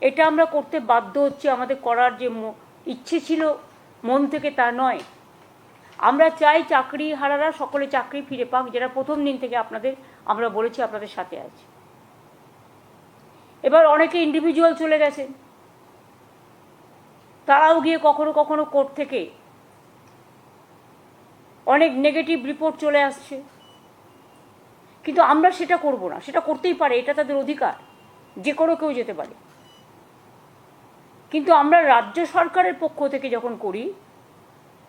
এটা আমরা করতে বাধ্য হচ্ছি, আমাদের করার যে ইচ্ছে ছিল মন থেকে তা নয়। আমরা চাই চাকরি হারারা সকলে চাকরি ফিরে পাক, যেটা প্রথম দিন থেকে আমরা বলেছি আপনাদের সাথে আছি। এবার অনেকে ইন্ডিভিজুয়াল চলে গেছে, তারাও গিয়ে কখনো কখনো কোর্ট থেকে অনেক নেগেটিভ রিপোর্ট চলে আসছে, কিন্তু আমরা সেটা করব না। সেটা করতেই পারে, এটা তাদের অধিকার, যে কোনো কেউ যেতে পারে। কিন্তু আমরা রাজ্য সরকারের পক্ষ থেকে যখন করি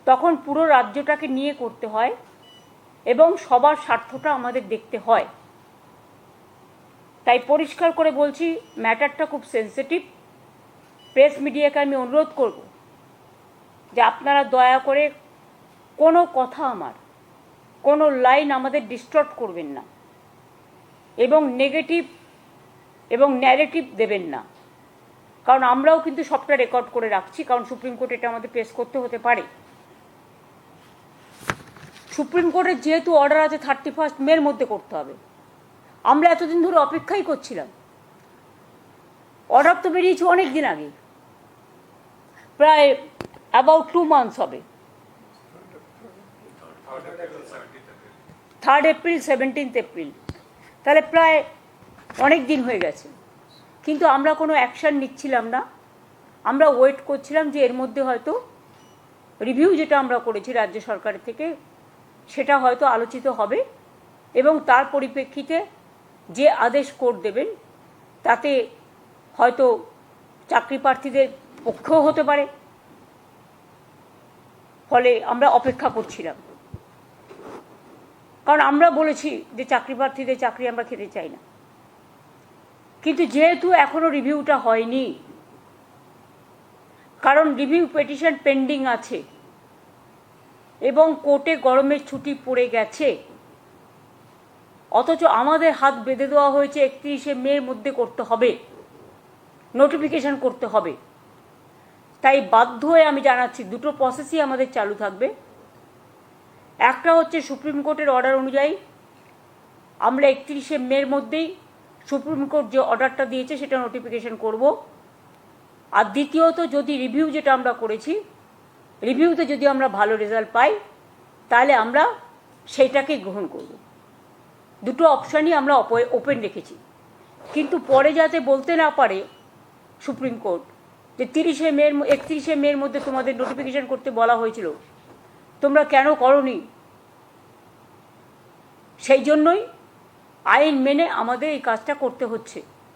তখন পুরো রাজ্যটাকে নিয়ে করতে হয় এবং সবার স্বার্থটা আমাদের দেখতে হয়। তাই পরিষ্কার করে বলছি, ম্যাটারটা খুব সেন্সিটিভ। প্রেস মিডিয়াকে আমি অনুরোধ করব যে আপনারা দয়া করে কোনো কথা, কোনো লাইন আমাদের ডিস্টর্ট করবেন না এবং নেগেটিভ এবং ন্যারেটিভ দেবেন না, কারণ আমরাও কিন্তু সবটা রেকর্ড করে রাখছি, কারণ সুপ্রিম কোর্ট এটা আমাদের পেশ করতে হতে পারে। সুপ্রিম কোর্টের যেহেতু অর্ডার আছে 31 মের মধ্যে করতে হবে, আমরা এতদিন ধরে অপেক্ষাই করছিলাম। অর্ডার তো বেরিয়েছে অনেক দিন আগে, প্রায় অ্যাবাউট 2 মান্থস হবে। 3 এপ্রিল 17 এপ্রিল, তাহলে প্রায় অনেক দিন হয়ে গেছে, কিন্তু আমরা কোনো অ্যাকশান নিচ্ছিলাম না। আমরা ওয়েট করছিলাম যে এর মধ্যে হয়তো রিভিউ যেটা আমরা করেছি রাজ্য সরকারের থেকে সেটা হয়তো আলোচিত হবে এবং তার পরিপ্রেক্ষিতে যে আদেশ কোর্ট দেবেন তাতে হয়তো চাকরি প্রার্থীদের পক্ষেও হতে পারে। ফলে আমরা অপেক্ষা করছিলাম, কারণ আমরা বলেছি যে চাকরি প্রার্থীদের চাকরি আমরা খেতে চাই না। কিন্তু যেহেতু এখনো রিভিউটা হয়নি, কারণ রিভিউ পিটিশন পেন্ডিং আছে এবং কোর্টে গরমের ছুটি পড়ে গেছে, অথচ আমাদের হাত বেঁধে দেওয়া হয়েছে 31শে মের মধ্যে করতে হবে, নোটিফিকেশন করতে হবে। তাই বাধ্য হয়ে আমি জানাচ্ছি, দুটো প্রসেসই আমাদের চালু থাকবে। একটা হচ্ছে সুপ্রিম কোর্টের অর্ডার অনুযায়ী আমরা 31শে মের মধ্যেই সুপ্রিম কোর্ট যে অর্ডারটা দিয়েছে সেটা নোটিফিকেশন করব। আর দ্বিতীয়ত, যদি রিভিউ যেটা আমরা করেছি, রিভিউতে যদি আমরা ভালো রেজাল্ট পাই তাহলে আমরা সেইটাকেই গ্রহণ করব। দুটো অপশানই আমরা ওপেন রেখেছি। কিন্তু পরে যাতে বলতে না পারে সুপ্রিম কোর্ট যে 31শে মের মধ্যে তোমাদের নোটিফিকেশন করতে বলা হয়েছিল, তোমরা কেন করোনি, সেই জন্যই আইন মেনে আমাদের এই কাজটা করতে হচ্ছে।